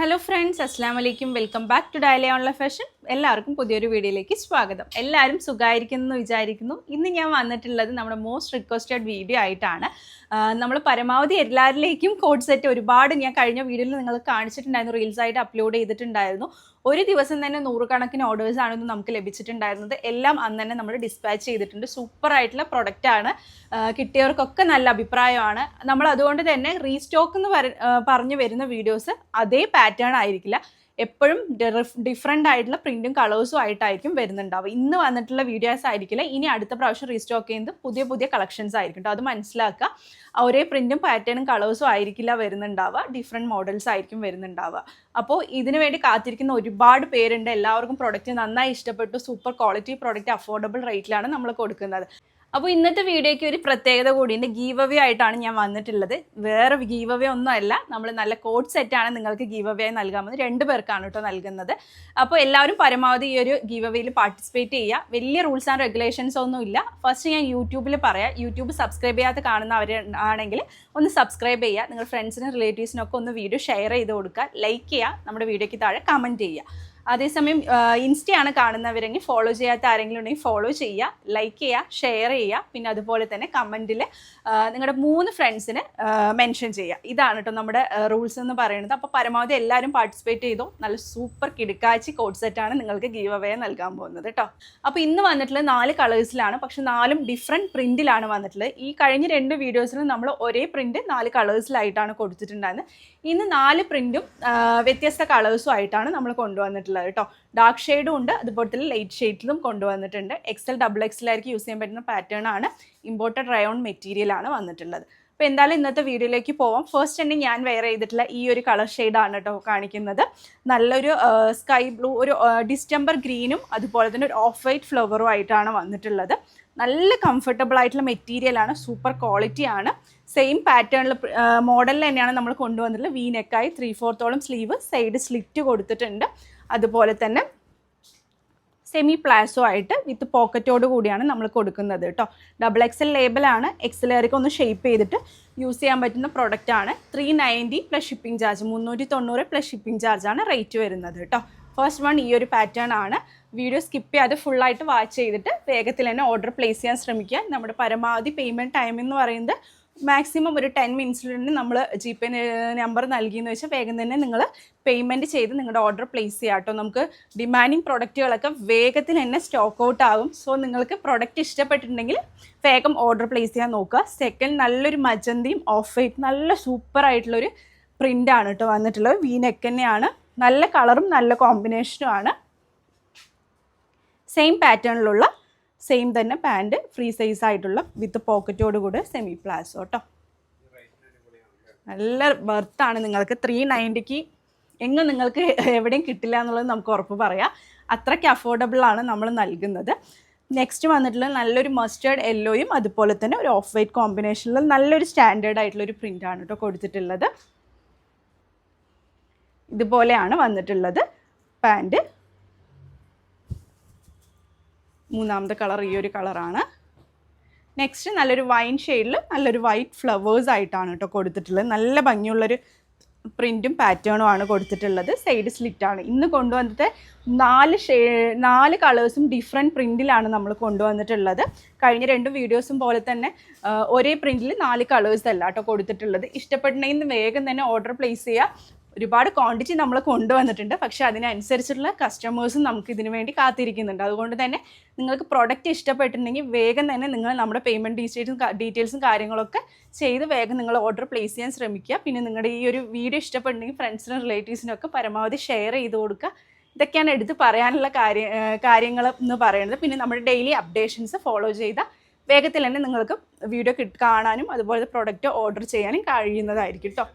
Hello friends, അസ്സാം വലൈക്കും. Welcome back to daily online fashion. എല്ലാവർക്കും പുതിയൊരു വീഡിയോയിലേക്ക് സ്വാഗതം. എല്ലാവരും സുഖമായിരിക്കുന്നു എന്ന് വിചാരിക്കുന്നു. ഇന്ന് ഞാൻ വന്നിട്ടുള്ളത് നമ്മുടെ മോസ്റ്റ് റിക്വസ്റ്റഡ് വീഡിയോ ആയിട്ടാണ്. നമ്മൾ പരമാവധി എല്ലാവരിലേക്കും കോഡ് സെറ്റ് ഒരുപാട് ഞാൻ കഴിഞ്ഞ വീഡിയോയിൽ നിങ്ങൾ കാണിച്ചിട്ടുണ്ടായിരുന്നു, റീൽസായിട്ട് അപ്ലോഡ് ചെയ്തിട്ടുണ്ടായിരുന്നു. ഒരു ദിവസം തന്നെ 100 കണക്കിന് ഓർഡേഴ്സാണ് നമുക്ക് ലഭിച്ചിട്ടുണ്ടായിരുന്നത്. എല്ലാം അന്ന് തന്നെ നമ്മൾ ഡിസ്പാച്ച് ചെയ്തിട്ടുണ്ട്. സൂപ്പറായിട്ടുള്ള പ്രൊഡക്റ്റാണ്. കിട്ടിയവർക്കൊക്കെ നല്ല അഭിപ്രായമാണ്. നമ്മൾ അതുകൊണ്ട് തന്നെ റീസ്റ്റോക്ക് എന്ന് പറഞ്ഞു വരുന്ന വീഡിയോസ് അതേ പാറ്റേൺ ആയിരിക്കില്ല, എപ്പോഴും ഡിഫറെൻ്റ് ആയിട്ടുള്ള പ്രിൻറ്റും കളേഴ്സും ആയിട്ടായിരിക്കും വരുന്നുണ്ടാവും. ഇന്ന് വന്നിട്ടുള്ള വീഡിയോസ് ആയിരിക്കില്ല, ഇനി അടുത്ത പ്രാവശ്യം റീസ്റ്റോക്ക് ചെയ്യുന്നത് പുതിയ പുതിയ കളക്ഷൻസ് ആയിരിക്കും കേട്ടോ. അത് മനസ്സിലാക്കുക. ഒരേ പ്രിൻറ്റും പാറ്റേണും കളേഴ്സും ആയിരിക്കില്ല വരുന്നുണ്ടാവുക, ഡിഫറെൻറ്റ് മോഡൽസ് ആയിരിക്കും വരുന്നുണ്ടാവുക. അപ്പോൾ ഇതിനു വേണ്ടി കാത്തിരിക്കുന്ന ഒരുപാട് പേരുണ്ട്. എല്ലാവർക്കും പ്രൊഡക്റ്റ് നന്നായി ഇഷ്ടപ്പെട്ടു. സൂപ്പർ ക്വാളിറ്റി പ്രൊഡക്റ്റ് അഫോർഡബിൾ റേറ്റിലാണ് നമ്മൾ കൊടുക്കുന്നത്. അപ്പോൾ ഇന്നത്തെ വീഡിയോയ്ക്ക് ഒരു പ്രത്യേകത കൂടിയുണ്ട്. ഗീവ് അവേ ആയിട്ടാണ് ഞാൻ വന്നിട്ടുള്ളത്. വേറെ ഗീവ് അവേ ഒന്നും അല്ല, നമ്മൾ നല്ല കോഡ് സെറ്റാണ് നിങ്ങൾക്ക് ഗീവ് അവേ ആയി നൽകാൻ പോകുന്നത്. 2 പേർക്കാണ് കേട്ടോ നൽകുന്നത്. അപ്പോൾ എല്ലാവരും പരമാവധി ഈ ഒരു ഗീവ് അവേയിൽ പാർട്ടിസിപ്പേറ്റ് ചെയ്യുക. വലിയ റൂൾസ് ആൻഡ് റെഗുലേഷൻസ് ഒന്നും ഇല്ല. ഫസ്റ്റ് ഞാൻ യൂട്യൂബിൽ പറയാം. യൂട്യൂബ് സബ്സ്ക്രൈബ് ചെയ്യാത്ത കാണുന്നവരാണെങ്കിൽ ഒന്ന് സബ്സ്ക്രൈബ് ചെയ്യുക. നിങ്ങൾ ഫ്രണ്ട്സിനും റിലേറ്റീവ്സിനൊക്കെ ഒന്ന് വീഡിയോ ഷെയർ ചെയ്ത് കൊടുക്കുക. ലൈക്ക് ചെയ്യുക. നമ്മുടെ വീഡിയോയ്ക്ക് താഴെ കമൻറ്റ് ചെയ്യുക. അതേസമയം ഇൻസ്റ്റയാണ് കാണുന്നവരെങ്കിൽ ഫോളോ ചെയ്യാത്ത ആരെങ്കിലും ഉണ്ടെങ്കിൽ ഫോളോ ചെയ്യുക, ലൈക്ക് ചെയ്യുക, ഷെയർ ചെയ്യുക. പിന്നെ അതുപോലെ തന്നെ കമൻറ്റിൽ നിങ്ങളുടെ 3 ഫ്രണ്ട്സിന് മെൻഷൻ ചെയ്യുക. ഇതാണ് കേട്ടോ നമ്മുടെ റൂൾസ് എന്ന് പറയുന്നത്. അപ്പോൾ പരമാവധി എല്ലാവരും പാർട്ടിസിപ്പേറ്റ് ചെയ്തോ. നല്ല സൂപ്പർ കിടുക്കാച്ചി കോഡ് സെറ്റാണ് നിങ്ങൾക്ക് ഗീവ് അവേ നൽകാൻ പോകുന്നത് കേട്ടോ. അപ്പോൾ ഇന്ന് വന്നിട്ടുള്ളത് 4 കളേഴ്സിലാണ്, പക്ഷെ 4ഉം ഡിഫറെൻറ്റ് പ്രിൻറ്റിലാണ് വന്നിട്ടുള്ളത്. ഈ കഴിഞ്ഞ 2 വീഡിയോസിലും നമ്മൾ ഒരേ പ്രിൻറ്റ് 4 കളേഴ്സിലായിട്ടാണ് കൊടുത്തിട്ടുണ്ടായിരുന്നത്. ഇന്ന് 4 പ്രിൻറ്റും വ്യത്യസ്ത കളേഴ്സും ആയിട്ടാണ് നമ്മൾ കൊണ്ടുവന്നിട്ടുള്ളത് കേട്ടോ. ഡാർക്ക് ഷെയ്ഡും ഉണ്ട്, അതുപോലെ തന്നെ ലൈറ്റ് ഷെയ്ഡിലും കൊണ്ടുവന്നിട്ടുണ്ട്. XL XXL ആയിരിക്കും യൂസ് ചെയ്യാൻ പറ്റുന്ന പാറ്റേൺ ആണ്. ഇമ്പോർട്ടഡ് റയോൺ മെറ്റീരിയൽ ആണ് വന്നിട്ടുള്ളത്. അപ്പോൾ എന്തായാലും ഇന്നത്തെ വീഡിയോയിലേക്ക് പോവാം. ഫസ്റ്റ് തന്നെ ഞാൻ വെയർ ചെയ്തിട്ടുള്ള ഈ ഒരു കളർ ഷെയ്ഡാണ് കേട്ടോ കാണിക്കുന്നത്. നല്ലൊരു സ്കൈ ബ്ലൂ, ഒരു ഡിസ്റ്റംബർ ഗ്രീനും അതുപോലെ തന്നെ ഒരു ഓഫ് വൈറ്റ് ഫ്ലവറും ആയിട്ടാണ് വന്നിട്ടുള്ളത്. നല്ല കംഫർട്ടബിൾ ആയിട്ടുള്ള മെറ്റീരിയലാണ്, സൂപ്പർ ക്വാളിറ്റിയാണ്. സെയിം പാറ്റേണിൽ മോഡലിൽ തന്നെയാണ് നമ്മൾ കൊണ്ടുവന്നിട്ടുള്ളത്. വി നെക്കായി 3/4 സ്ലീവ്, സൈഡ് സ്ലിറ്റ് കൊടുത്തിട്ടുണ്ട്. അതുപോലെ തന്നെ സെമി പ്ലാസോ ആയിട്ട് വിത്ത് പോക്കറ്റോട് കൂടിയാണ് നമ്മൾ കൊടുക്കുന്നത് കേട്ടോ. XXL ലേബലാണ്. XL ഒന്ന് ഷേപ്പ് ചെയ്തിട്ട് യൂസ് ചെയ്യാൻ പറ്റുന്ന പ്രൊഡക്റ്റാണ്. 390 plus shipping charge, 390 plus shipping ചാർജാണ് റേറ്റ് വരുന്നത് കേട്ടോ. ഫസ്റ്റ് വൺ ഈ ഒരു പാറ്റേൺ ആണ്. വീഡിയോ സ്കിപ്പ് ചെയ്യാതെ ഫുള്ളായിട്ട് വാച്ച് ചെയ്തിട്ട് വേഗത്തിൽ തന്നെ ഓർഡർ പ്ലേസ് ചെയ്യാൻ ശ്രമിക്കുക. നമ്മുടെ പരമാവധി പേയ്മെൻറ്റ് ടൈം എന്ന് പറയുന്നത് മാക്സിമം ഒരു 10 മിനിറ്റ്സിൽ തന്നെ നമ്മൾ GPay നമ്പർ നൽകിയെന്ന് വെച്ചാൽ വേഗം തന്നെ നിങ്ങൾ പേയ്മെൻറ്റ് ചെയ്ത് നിങ്ങളുടെ ഓർഡർ പ്ലേസ് ചെയ്യുക കേട്ടോ. നമുക്ക് ഡിമാൻഡിങ് പ്രൊഡക്റ്റുകളൊക്കെ വേഗത്തിൽ തന്നെ സ്റ്റോക്ക് ഔട്ട് ആകും. സോ നിങ്ങൾക്ക് പ്രൊഡക്റ്റ് ഇഷ്ടപ്പെട്ടിട്ടുണ്ടെങ്കിൽ വേഗം ഓർഡർ പ്ലേസ് ചെയ്യാൻ നോക്കുക. സെക്കൻഡ്, നല്ലൊരു മജന്തിയും ഓഫ് വൈറ്റ് നല്ല സൂപ്പറായിട്ടുള്ളൊരു പ്രിൻ്റാണ് കേട്ടോ വന്നിട്ടുള്ളത്. വി നെക്ക് തന്നെയാണ്. നല്ല കളറും നല്ല കോമ്പിനേഷനും ആണ്. സെയിം പാറ്റേണിലുള്ള സെയിം തന്നെ പാൻറ്, ഫ്രീ സൈസ് ആയിട്ടുള്ള വിത്ത് പോക്കറ്റോട് കൂടെ സെമി പ്ലാസോ കേട്ടോ. നല്ല ബർത്താണ്. നിങ്ങൾക്ക് 390 എങ്ങും നിങ്ങൾക്ക് എവിടെയും കിട്ടില്ല എന്നുള്ളത് നമുക്ക് ഉറപ്പ് പറയാം. അത്രയ്ക്ക് അഫോർഡബിളാണ് നമ്മൾ നൽകുന്നത്. നെക്സ്റ്റ് വന്നിട്ടുള്ളത് നല്ലൊരു മസ്റ്റേർഡ് യെല്ലോയും അതുപോലെ തന്നെ ഒരു ഓഫ് വൈറ്റ് കോമ്പിനേഷനിൽ നല്ലൊരു സ്റ്റാൻഡേർഡ് ആയിട്ടുള്ളൊരു പ്രിൻ്റാണ് കേട്ടോ കൊടുത്തിട്ടുള്ളത്. ഇതുപോലെയാണ് വന്നിട്ടുള്ളത് പാൻറ്. മൂന്നാമത്തെ കളർ ഈ ഒരു കളറാണ്. നെക്സ്റ്റ് നല്ലൊരു വൈൻ ഷെയ്ഡിൽ നല്ലൊരു വൈറ്റ് ഫ്ലവേഴ്സ് ആയിട്ടാണ് കേട്ടോ കൊടുത്തിട്ടുള്ളത്. നല്ല ഭംഗിയുള്ളൊരു പ്രിൻറ്റും പാറ്റേണും ആണ് കൊടുത്തിട്ടുള്ളത്. സൈഡ് സ്ലിറ്റാണ്. ഇന്ന് കൊണ്ടുവന്നിട്ട് 4 കളേഴ്സും ഡിഫറെൻറ്റ് പ്രിൻറ്റിലാണ് നമ്മൾ കൊണ്ടുവന്നിട്ടുള്ളത്. കഴിഞ്ഞ 2 വീഡിയോസും പോലെ തന്നെ ഒരേ പ്രിൻറ്റിൽ 4 കളേഴ്സ് അല്ല കേട്ടോ കൊടുത്തിട്ടുള്ളത്. ഇഷ്ടപ്പെട്ടിട്ടുണ്ടെങ്കിൽ വേഗം തന്നെ ഓർഡർ പ്ലേസ് ചെയ്യുക. ഒരുപാട് ക്വാണ്ടിറ്റി നമ്മൾ കൊണ്ടുവന്നിട്ടുണ്ട്, പക്ഷേ അതിനനുസരിച്ചുള്ള കസ്റ്റമേഴ്സും നമുക്ക് ഇതിനു വേണ്ടി കാത്തിരിക്കുന്നുണ്ട്. അതുകൊണ്ട് തന്നെ നിങ്ങൾക്ക് പ്രൊഡക്റ്റ് ഇഷ്ടപ്പെട്ടിട്ടുണ്ടെങ്കിൽ വേഗം തന്നെ നിങ്ങൾ നമ്മുടെ പേയ്മെൻറ്റ് ഡീറ്റെയിൽസും കാര്യങ്ങളൊക്കെ ചെയ്ത് വേഗം നിങ്ങൾ ഓർഡർ പ്ലേസ് ചെയ്യാൻ ശ്രമിക്കുക. പിന്നെ നിങ്ങളുടെ ഈ ഒരു വീഡിയോ ഇഷ്ടപ്പെട്ടിട്ടുണ്ടെങ്കിൽ ഫ്രണ്ട്സിനും റിലേറ്റീവ്സിനൊക്കെ പരമാവധി ഷെയർ ചെയ്ത് കൊടുക്കുക. ഇതൊക്കെയാണ് എടുത്ത് പറയാനുള്ള കാര്യങ്ങൾ എന്ന് പറയുന്നത്. പിന്നെ നമ്മുടെ ഡെയിലി അപ്ഡേഷൻസ് ഫോളോ ചെയ്ത വേഗത്തിൽ തന്നെ നിങ്ങൾക്ക് വീഡിയോ കാണാനും അതുപോലെ പ്രൊഡക്റ്റ് ഓർഡർ ചെയ്യാനും കഴിയുന്നതായിരിക്കും കേട്ടോ.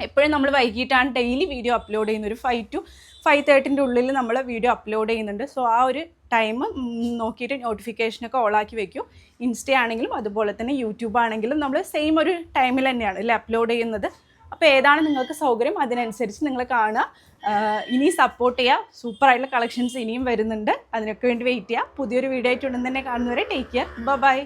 എപ്പോഴും നമ്മൾ വൈകിട്ടാണ് ഡെയിലി വീഡിയോ അപ്ലോഡ് ചെയ്യുന്നത്. ഒരു 5 to 5:30 ഉള്ളിൽ നമ്മൾ വീഡിയോ അപ്ലോഡ് ചെയ്യുന്നുണ്ട്. സോ ആ ഒരു ടൈം നോക്കിയിട്ട് നോട്ടിഫിക്കേഷനൊക്കെ ഓളാക്കി വെക്കും. ഇൻസ്റ്റ ആണെങ്കിലും അതുപോലെ തന്നെ യൂട്യൂബ് ആണെങ്കിലും നമ്മൾ സെയിം ഒരു ടൈമിൽ തന്നെയാണ് അല്ലേ അപ്ലോഡ് ചെയ്യുന്നത്. അപ്പോൾ ഏതാണ് നിങ്ങൾക്ക് സൗകര്യം അതിനനുസരിച്ച് നിങ്ങൾ കാണുക. ഇനി സപ്പോർട്ട് ചെയ്യുക. സൂപ്പറായിട്ടുള്ള കളക്ഷൻസ് ഇനിയും വരുന്നുണ്ട്. അതിനൊക്കെ വേണ്ടി വെയിറ്റ് ചെയ്യുക. പുതിയൊരു വീഡിയോ ആയിട്ട് ഉടൻ തന്നെ കാണുന്നവരെ ടേക്ക് കെയർ. ബൈ.